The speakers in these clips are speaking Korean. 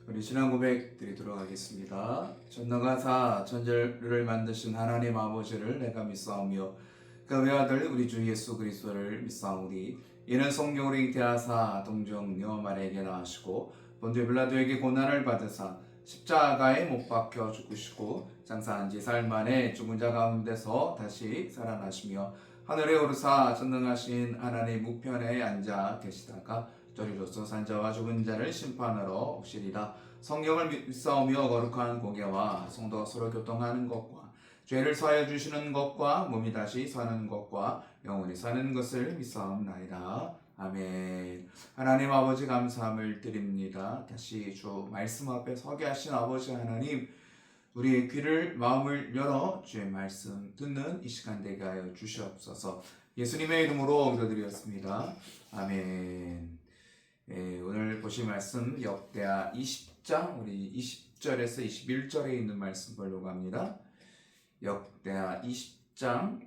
우리 신앙 고백 드리도록 하겠습니다. 전능하사 천지를 만드신 하나님 아버지를 내가 믿사오며 그 외아들 우리 주 예수 그리스도를 믿사오니 이는 성령으로 잉태하사 동정녀 마리아에게 낳으시고 본디오 빌라도에게 고난을 받으사 십자가에 못 박혀 죽으시고 장사한 지 사흘 만에 죽은 자 가운데서 다시 살아나시며 하늘에 오르사 전능하신 하나님 우편에 앉아 계시다가 저리로서 산자와 죽은 자를 심판하러 오시리라. 성경을 믿사오며 거룩한 공예와 성도가 서로 교통하는 것과 죄를 사하여 주시는 것과 몸이 다시 사는 것과 영원히 사는 것을 믿사옵나이다. 아멘. 하나님 아버지 감사함을 드립니다. 다시 주 말씀 앞에 서게 하신 아버지 하나님, 우리의 귀를 마음을 열어 주의 말씀 듣는 이 시간 되게 하여 주시옵소서. 예수님의 이름으로 기도드렸습니다. 아멘. 오늘 보실 말씀 역대하 20장 우리 20절에서 21절에 있는 말씀 보려고 합니다. 역대하 20장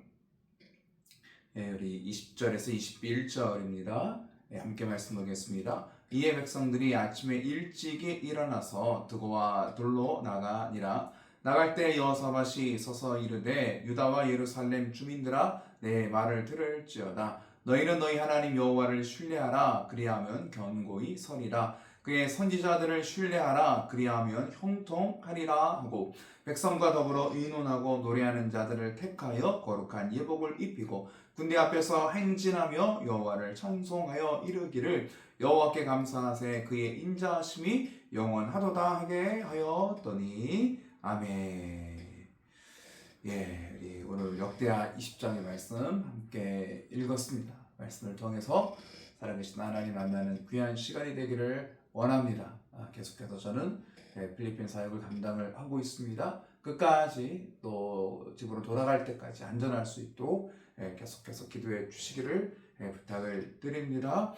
우리 20절에서 21절입니다. 함께 말씀 보겠습니다. 이에 백성들이 아침에 일찍이 일어나서 드고와 둘로 나가니라. 나갈 때 여호사밧이 서서 이르되 유다와 예루살렘 주민들아 내 말을 들을지어다. 너희는 너희 하나님 여호와를 신뢰하라. 그리하면 견고히 서리라. 그의 선지자들을 신뢰하라. 그리하면 형통하리라 하고 백성과 더불어 의논하고 노래하는 자들을 택하여 거룩한 예복을 입히고 군대 앞에서 행진하며 여호와를 찬송하여 이르기를 여호와께 감사하세 그의 인자하심이 영원하도다 하게 하였더니 아멘. 우리 오늘 역대하 20장의 말씀 함께 읽었습니다. 말씀을 통해서 살아계신 하나님 만나는 귀한 시간이 되기를 원합니다. 계속해서 저는 필리핀 사역을 감당을 하고 있습니다. 끝까지 또 집으로 돌아갈 때까지 안전할 수 있도록 계속해서 기도해 주시기를 부탁을 드립니다.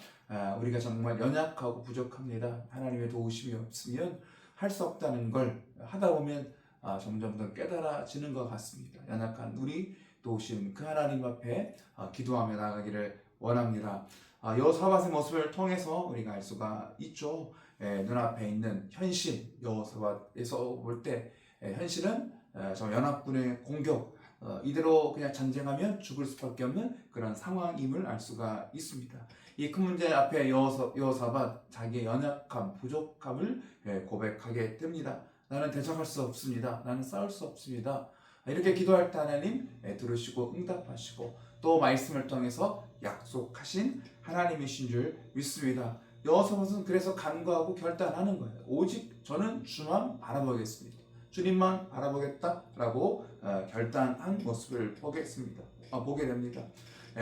우리가 정말 연약하고 부족합니다. 하나님의 도우심이 없으면 할 수 없다는 걸 하다 보면 점점 더 깨달아지는 것 같습니다. 연약한 우리 도우심 그 하나님 앞에 기도하며 나가기를 원합니다. 여호사밧의 모습을 통해서 우리가 알 수가 있죠. 눈앞에 있는 현실, 여호사밧에서 볼 때 현실은 저 연합군의 공격, 이대로 그냥 전쟁하면 죽을 수밖에 없는 그런 상황임을 알 수가 있습니다. 이 큰 문제 앞에 여호사밧 자기의 연약함, 부족함을 고백하게 됩니다. 나는 대적할 수 없습니다. 나는 싸울 수 없습니다. 이렇게 기도할 때 하나님 들으시고 응답하시고 또 말씀을 통해서 약속하신 하나님이신 줄 믿습니다. 여호사밧은 그래서 간구하고 결단하는 거예요. 오직 저는 주만 바라보겠습니다. 주님만 바라보겠다라고 결단한 모습을 보게 됩니다.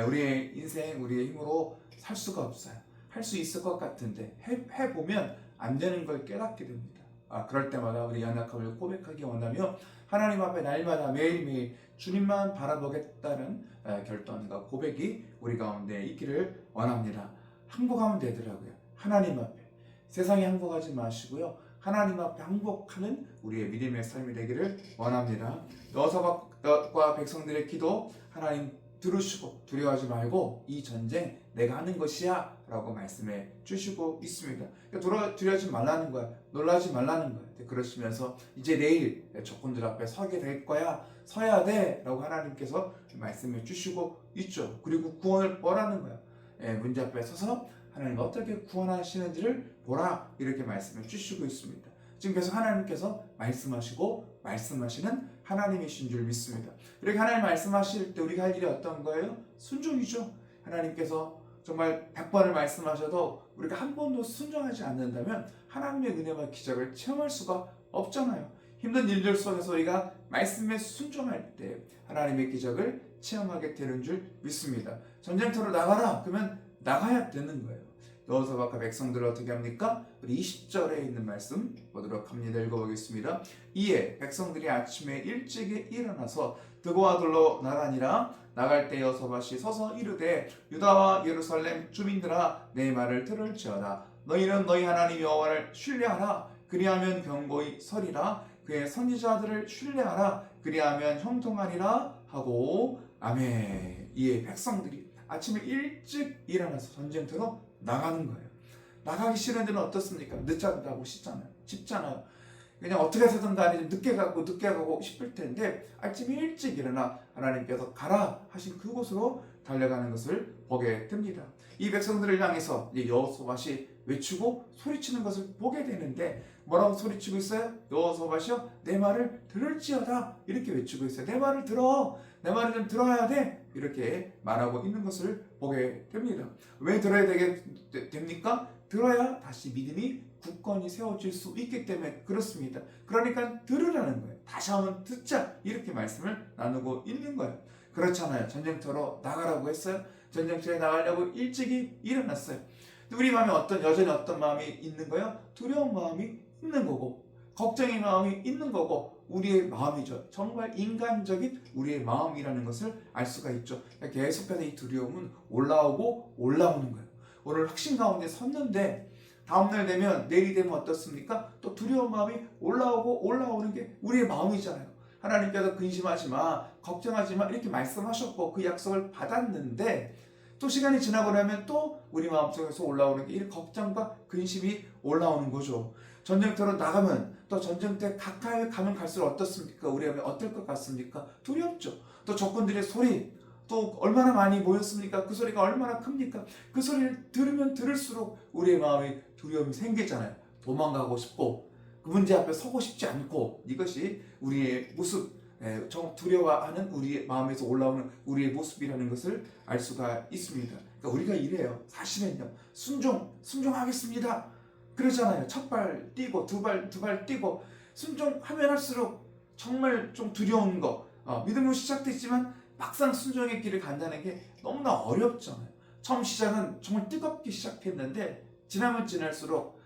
우리의 인생, 우리의 힘으로 살 수가 없어요. 할 수 있을 것 같은데 해보면 안 되는 걸 깨닫게 됩니다. 그럴 때마다 우리 연약함을 고백하기 원하며 하나님 앞에 날마다 매일매일 주님만 바라보겠다는 결단과 고백이 우리 가운데 있기를 원합니다. 항복하면 되더라고요. 하나님 앞에. 세상에 항복하지 마시고요. 하나님 앞에 항복하는 우리의 믿음의 삶이 되기를 원합니다. 여호사밧과 백성들의 기도 하나님 들으시고 두려워하지 말고 이 전쟁 내가 하는 것이야 라고 말씀해 주시고 있습니다. 두려워하지 말라는 거야. 놀라지 말라는 거야. 그러시면서 이제 내일 적군들 앞에 서게 될 거야. 서야 돼 라고 하나님께서 말씀해 주시고 있죠. 그리고 구원을 보라는 거야. 문제 앞에 서서 하나님 어떻게 구원하시는지를 보라 이렇게 말씀해 주시고 있습니다. 지금 계속 하나님께서 말씀하시고 말씀하시는 하나님이신 줄 믿습니다. 이렇게 하나님 말씀하실 때 우리가 할 일이 어떤 거예요? 순종이죠. 하나님께서 정말 100번을 말씀하셔도 우리가 한 번도 순종하지 않는다면 하나님의 은혜와 기적을 체험할 수가 없잖아요. 힘든 일들 속에서 우리가 말씀에 순종할 때 하나님의 기적을 체험하게 되는 줄 믿습니다. 전쟁터로 나가라 그러면 나가야 되는 거예요. 여호사밧과 백성들을 어떻게 합니까? 우리 20절에 있는 말씀 보도록 합니다. 읽어보겠습니다. 이에 백성들이 아침에 일찍이 일어나서 드고와 둘로 나가니라. 나갈 때 여호사밧이 서서 이르되 유다와 예루살렘 주민들아 내 말을 들을지어다. 너희는 너희 하나님 여호와를 신뢰하라. 그리하면 견고히 서리라. 그의 선지자들을 신뢰하라. 그리하면 형통하리라 하고 아멘. 이에 백성들이 아침에 일찍 일어나서 전쟁터로 나가는 거예요. 나가기 싫은 데는 어떻습니까? 늦잠자고 싶잖아요. 그냥 어떻게 해서든 간에 좀 늦게 가고 싶을 텐데 아침 일찍 일어나 하나님께서 가라 하신 그곳으로 달려가는 것을 보게 됩니다. 이 백성들을 향해서 여호수아시 외치고 소리치는 것을 보게 되는데 뭐라고 소리치고 있어요? 여호수아시여 내 말을 들을지어다 이렇게 외치고 있어요. 내 말을 들어. 내 말을 좀 들어야 돼. 이렇게 말하고 있는 것을 보게 됩니다. 왜 들어야 됩니까? 들어야 다시 믿음이 굳건히 세워질 수 있기 때문에 그렇습니다. 그러니까 들으라는 거예요. 다시 한번 듣자 이렇게 말씀을 나누고 있는 거예요. 그렇잖아요. 전쟁터로 나가라고 했어요. 전쟁터에 나가려고 일찍이 일어났어요. 우리 마음에 여전히 어떤 마음이 있는 거예요? 두려운 마음이 있는 거고 걱정의 마음이 있는 거고 우리의 마음이죠. 정말 인간적인 우리의 마음이라는 것을 알 수가 있죠. 계속해서 이 두려움은 올라오고 올라오는 거예요. 오늘 확신 가운데 섰는데 다음날 되면 내일이 되면 어떻습니까? 또 두려운 마음이 올라오고 올라오는 게 우리의 마음이잖아요. 하나님께서 근심하지 마, 걱정하지 마 이렇게 말씀하셨고 그 약속을 받았는데 또 시간이 지나고 나면 또 우리 마음속에서 올라오는 게 이 걱정과 근심이 올라오는 거죠. 전쟁터로 나가면 또 전쟁터에 가까이 가면 갈수록 어떻습니까? 우리 마음이 어떨 것 같습니까? 두렵죠. 또 적군들의 소리 또 얼마나 많이 모였습니까? 그 소리가 얼마나 큽니까? 그 소리를 들으면 들을수록 우리의 마음에 두려움이 생기잖아요. 도망가고 싶고 그 문제 앞에 서고 싶지 않고 이것이 우리의 모습, 두려워하는 우리의 마음에서 올라오는 우리의 모습이라는 것을 알 수가 있습니다. 그러니까 우리가 이래요. 사실은요. 순종하겠습니다. 그러잖아요. 첫 발 뛰고 두 발 뛰고 순종하면 할수록 정말 좀 두려운 거 믿음으로 시작됐지만 막상 순종의 길을 간다는 게 너무나 어렵잖아요. 처음 시작은 정말 뜨겁게 시작했는데 지나면 지날수록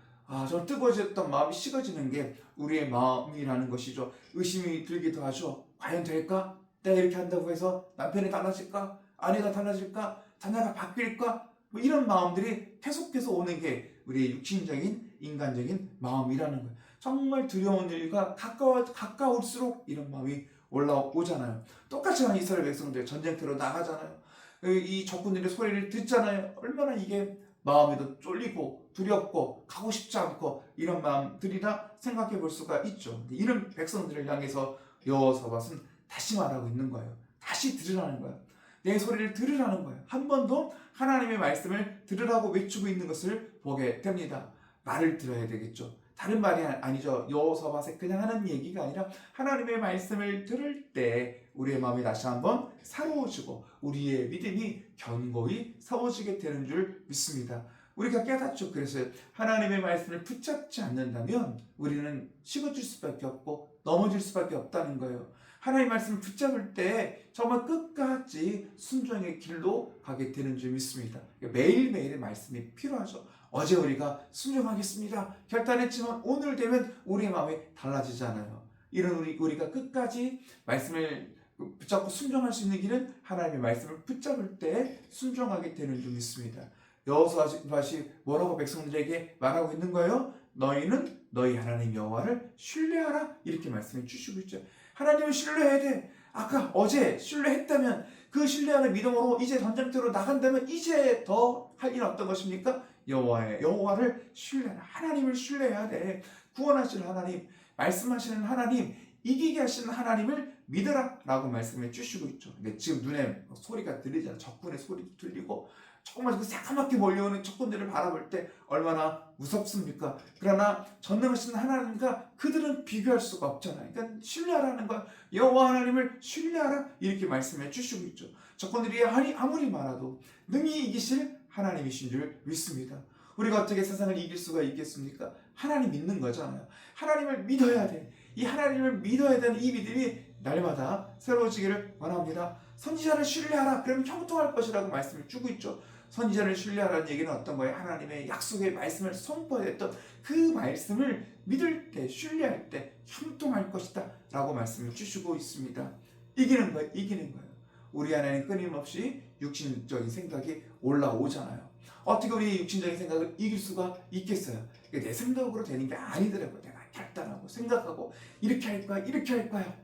정말 뜨거워졌던 마음이 식어지는 게 우리의 마음이라는 것이죠. 의심이 들기도 하죠. 과연 될까? 내가 이렇게 한다고 해서 남편이 달라질까? 아내가 달라질까? 자녀가 바뀔까? 뭐 이런 마음들이 계속해서 오는 게 우리의 육신적인 인간적인 마음이라는 거예요. 정말 두려운 일과 가까울수록 이런 마음이 올라오잖아요. 똑같이 이스라엘 백성들 전쟁터로 나가잖아요. 이 적군들의 소리를 듣잖아요. 얼마나 이게 마음에도 쫄리고 두렵고 가고 싶지 않고 이런 마음들이라 생각해 볼 수가 있죠. 이런 백성들을 향해서 여호사밧은 다시 말하고 있는 거예요. 다시 들으라는 거예요. 내 소리를 들으라는 거예요. 한 번 더 하나님의 말씀을 들으라고 외치고 있는 것을 보게 됩니다. 말을 들어야 되겠죠. 다른 말이 아니죠. 여호사밧에 그냥 하는 얘기가 아니라 하나님의 말씀을 들을 때 우리의 마음이 다시 한번 새로워지고 우리의 믿음이 견고히 세워지게 되는 줄 믿습니다. 우리가 깨닫죠. 그래서 하나님의 말씀을 붙잡지 않는다면 우리는 식어질 수밖에 없고 넘어질 수밖에 없다는 거예요. 하나님의 말씀을 붙잡을 때 정말 끝까지 순종의 길로 가게 되는 줄 믿습니다. 매일매일의 말씀이 필요하죠. 어제 우리가 순종하겠습니다 결단했지만 오늘 되면 우리의 마음이 달라지잖아요. 이런 우리가 끝까지 말씀을 붙잡고 순종할 수 있는 길은 하나님의 말씀을 붙잡을 때 순종하게 되는 줄 믿습니다. 여호수아시 뭐라고 백성들에게 말하고 있는 거예요? 너희는 너희 하나님 여호와를 신뢰하라 이렇게 말씀해 주시고 있죠. 하나님을 신뢰해야 돼. 아까 어제 신뢰했다면 그 신뢰하는 믿음으로 이제 전쟁터로 나간다면 이제 더 할 일은 어떤 것입니까? 여호와를 신뢰하라. 하나님을 신뢰해야 돼. 구원하시는 하나님, 말씀하시는 하나님, 이기게 하시는 하나님을 믿어라 라고 말씀해 주시고 있죠. 근데 지금 눈에 소리가 들리잖아요. 적군의 소리도 들리고 정말 그 새까맣게 몰려오는 적군들을 바라볼 때 얼마나 무섭습니까? 그러나 전능하신 하나님과 그들은 비교할 수가 없잖아요. 그러니까 신뢰하라는 거야. 여호와 하나님을 신뢰하라 이렇게 말씀해 주시고 있죠. 적군들이 아무리 많아도 능히 이기실 하나님이신 줄 믿습니다. 우리가 어떻게 세상을 이길 수가 있겠습니까? 하나님 믿는 거잖아요. 하나님을 믿어야 돼. 이 하나님을 믿어야 되는 이 믿음이 날마다 새로워지기를 원합니다. 선지자를 신뢰하라. 그러면 형통할 것이라고 말씀을 주고 있죠. 선지자를 신뢰하라는 얘기는 어떤 거예요? 하나님의 약속의 말씀을 선포했던 그 말씀을 믿을 때, 신뢰할 때 형통할 것이다 라고 말씀을 주시고 있습니다. 이기는 거예요. 우리 안에는 끊임없이 육신적인 생각이 올라오잖아요. 어떻게 우리 육신적인 생각을 이길 수가 있겠어요? 내 생각으로 되는 게 아니더라고요. 내가 결단하고 생각하고 이렇게 할 거야.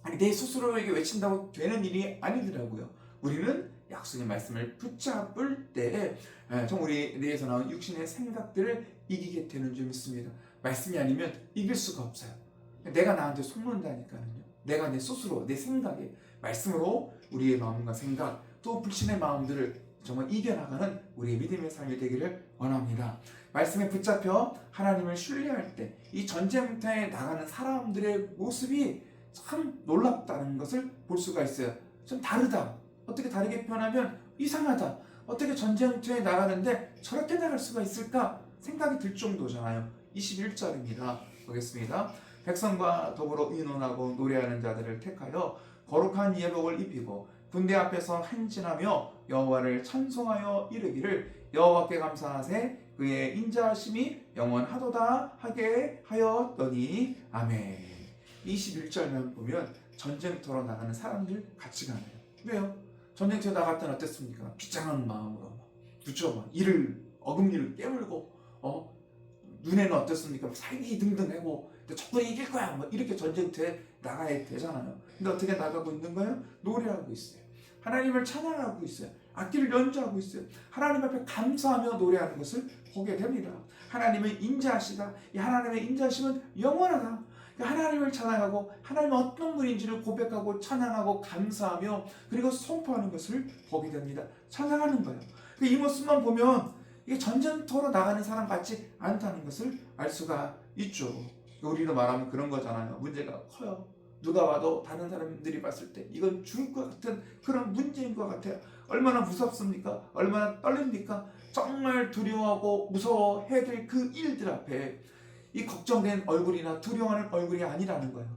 아니 내 스스로에게 외친다고 되는 일이 아니더라고요. 우리는 약속의 말씀을 붙잡을 때에 정말 우리 뇌에서 나온 육신의 생각들을 이기게 되는 줄 믿습니다. 말씀이 아니면 이길 수가 없어요. 내가 나한테 속는다니까요. 내가 내 스스로 내 생각에 말씀으로 우리의 마음과 생각 또 불신의 마음들을 정말 이겨나가는 우리의 믿음의 삶이 되기를 원합니다. 말씀에 붙잡혀 하나님을 신뢰할 때 이 전쟁터에 나가는 사람들의 모습이 참 놀랍다는 것을 볼 수가 있어요. 좀 다르다. 어떻게 다르게 표현하면 이상하다. 어떻게 전쟁터에 나가는데 저렇게 나갈 수가 있을까 생각이 들 정도잖아요. 21절입니다. 보겠습니다. 백성과 더불어 의논하고 노래하는 자들을 택하여 거룩한 예복을 입히고 군대 앞에서 행진하며 여호와를 찬송하여 이르기를 여호와께 감사하세 그의 인자하심이 영원하도다 하게 하였더니 아멘. 21절만 보면 전쟁터로 나가는 사람들 같이 가네요. 왜요? 전쟁터에 나갈 때는 어땠습니까? 비장한 마음으로 그렇죠? 어금니를 깨물고 눈에는 어땠습니까? 살기 등등하고 적군이 이길 거야 이렇게 전쟁터에 나가야 되잖아요. 근데 어떻게 나가고 있는 거예요? 노래하고 있어요. 하나님을 찬양하고 있어요. 악기를 연주하고 있어요. 하나님 앞에 감사하며 노래하는 것을 보게 됩니다. 하나님은 인자하시다. 이 하나님의 인자하심은 영원하다. 하나님을 찬양하고 하나님 어떤 분인지를 고백하고 찬양하고 감사하며 그리고 선포하는 것을 보게 됩니다. 찬양하는 거예요. 이 모습만 보면 이게 전쟁터로 나가는 사람 같지 않다는 것을 알 수가 있죠. 우리로 말하면 그런 거잖아요. 문제가 커요. 누가 봐도 다른 사람들이 봤을 때 이건 죽을 것 같은 그런 문제인 것 같아요. 얼마나 무섭습니까? 얼마나 떨립니까? 정말 두려워하고 무서워해야 될 그 일들 앞에 이 걱정된 얼굴이나 두려워하는 얼굴이 아니라는 거예요.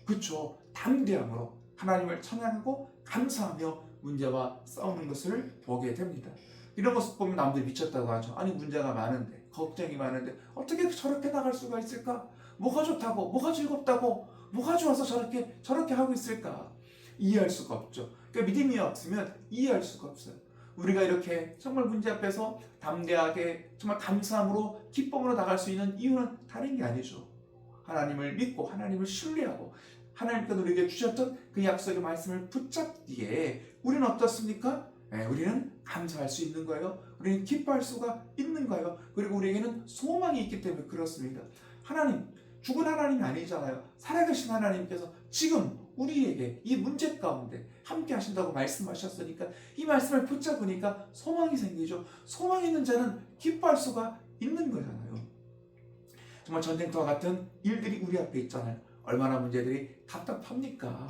그렇죠? 담대함으로 하나님을 찬양하고 감사하며 문제와 싸우는 것을 보게 됩니다. 이런 모습 보면 남들이 미쳤다고 하죠. 아니 문제가 많은데 걱정이 많은데 어떻게 저렇게 나갈 수가 있을까? 뭐가 좋다고 뭐가 즐겁다고 뭐가 좋아서 저렇게 하고 있을까? 이해할 수가 없죠. 그러니까 믿음이 없으면 이해할 수가 없어요. 우리가 이렇게 정말 문제 앞에서 담대하게 정말 감사함으로 기쁨으로 나갈 수 있는 이유는 다른 게 아니죠. 하나님을 믿고 하나님을 신뢰하고 하나님께서 우리에게 주셨던 그 약속의 말씀을 붙잡기에 우리는 어떻습니까? 우리는 감사할 수 있는 거예요. 우리는 기뻐할 수가 있는 거예요. 그리고 우리에게는 소망이 있기 때문에 그렇습니다. 하나님, 죽은 하나님이 아니잖아요. 살아계신 하나님께서 지금 우리에게 이 문제 가운데 함께 하신다고 말씀하셨으니까 이 말씀을 붙잡으니까 소망이 생기죠. 소망 있는 자는 기뻐할 수가 있는 거잖아요. 정말 전쟁터와 같은 일들이 우리 앞에 있잖아요. 얼마나 문제들이 답답합니까?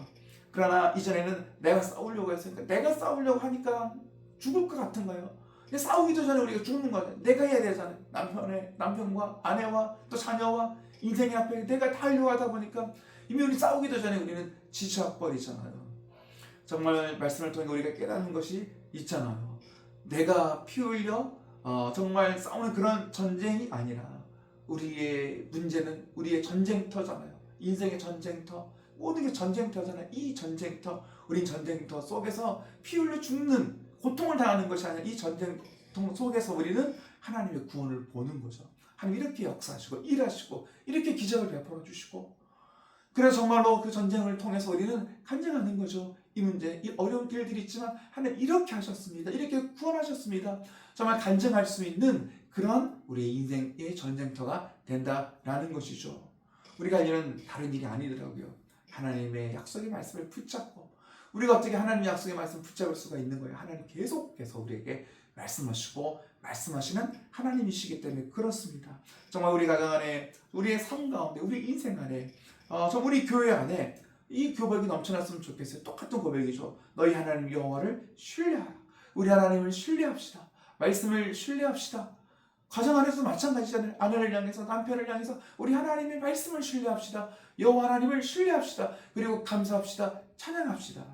그러나 이전에는 내가 싸우려고 했으니까 내가 싸우려고 하니까 죽을 것 같은 거예요. 근데 싸우기도 전에 우리가 죽는 거예요. 내가 해야 되잖아요. 남편과 아내와 또 자녀와 인생의 앞에 내가 다 하려고 하다 보니까 이미 우리 싸우기도 전에 우리는 지쳐버리잖아요. 정말 말씀을 통해 우리가 깨닫는 것이 있잖아요. 내가 피 흘려 정말 싸우는 그런 전쟁이 아니라 우리의 문제는 우리의 전쟁터잖아요. 인생의 전쟁터, 모든 게 전쟁터잖아요. 이 전쟁터, 우리 전쟁터 속에서 피 흘려 죽는 고통을 당하는 것이 아니라 이 전쟁터 속에서 우리는 하나님의 구원을 보는 거죠. 하나님 이렇게 역사하시고 일하시고 이렇게 기적을 베풀어 주시고 그래서 정말로 그 전쟁을 통해서 우리는 간증하는 거죠. 이 문제, 이 어려운 길들이 있지만 하나님 이렇게 하셨습니다. 이렇게 구원하셨습니다. 정말 간증할 수 있는 그런 우리의 인생의 전쟁터가 된다라는 것이죠. 우리가 할 일은 다른 일이 아니더라고요. 하나님의 약속의 말씀을 붙잡고 우리가 어떻게 하나님의 약속의 말씀을 붙잡을 수가 있는 거예요. 하나님 계속해서 우리에게 말씀하시고 말씀하시는 하나님이시기 때문에 그렇습니다. 정말 우리 가정 안에 우리의 삶 가운데 우리 인생 안에 정말 우리 교회 안에 이 고백이 넘쳐났으면 좋겠어요. 똑같은 고백이죠. 너희 하나님 여호와를 신뢰하라. 우리 하나님을 신뢰합시다. 말씀을 신뢰합시다. 가정 안에서도 마찬가지잖아요. 아내를 향해서 남편을 향해서 우리 하나님의 말씀을 신뢰합시다. 여호와 하나님을 신뢰합시다. 그리고 감사합시다. 찬양합시다.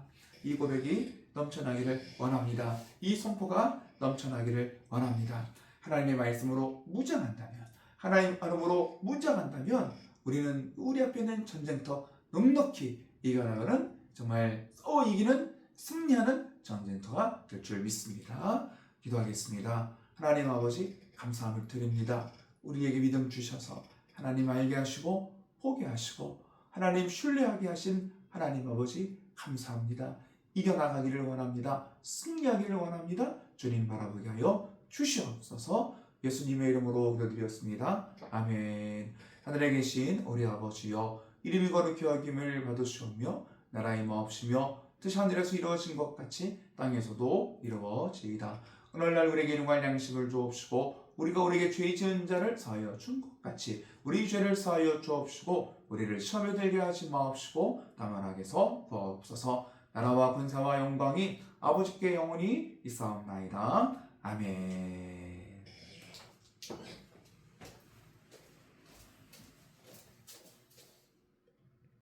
이 고백이 넘쳐나기를 원합니다. 이 선포가 넘쳐나기를 원합니다. 하나님의 말씀으로 무장한다면 하나님 안으로 무장한다면 우리는 우리 앞에 있는 전쟁터 넉넉히 이겨나가는 정말 이기는 승리하는 전쟁터가 될 줄 믿습니다. 기도하겠습니다. 하나님 아버지 감사함을 드립니다. 우리에게 믿음 주셔서 하나님 알게 하시고 보게 하시고 하나님 신뢰하게 하신 하나님 아버지 감사합니다. 이겨나가기를 원합니다. 승리하기를 원합니다. 주님 바라보게 하여 주시옵소서. 예수님의 이름으로 기도드렸습니다. 아멘. 하늘에 계신 우리 아버지여, 이름이 거룩히 여김을 받으시오며 나라의 마옵시며 뜻이 하늘에서 이루어진 것 같이 땅에서도 이루어지이다. 오늘날 우리에게 일용할 양식을 주옵시고 우리가 우리에게 죄 지은 자를 사하여 준 것 같이 우리 죄를 사하여 주옵시고 우리를 시험에 들게 하지 마옵시고 다만 악에서 구하옵소서. 나라와 권세와 영광이 아버지께 영원히 있사옵나이다. 아멘.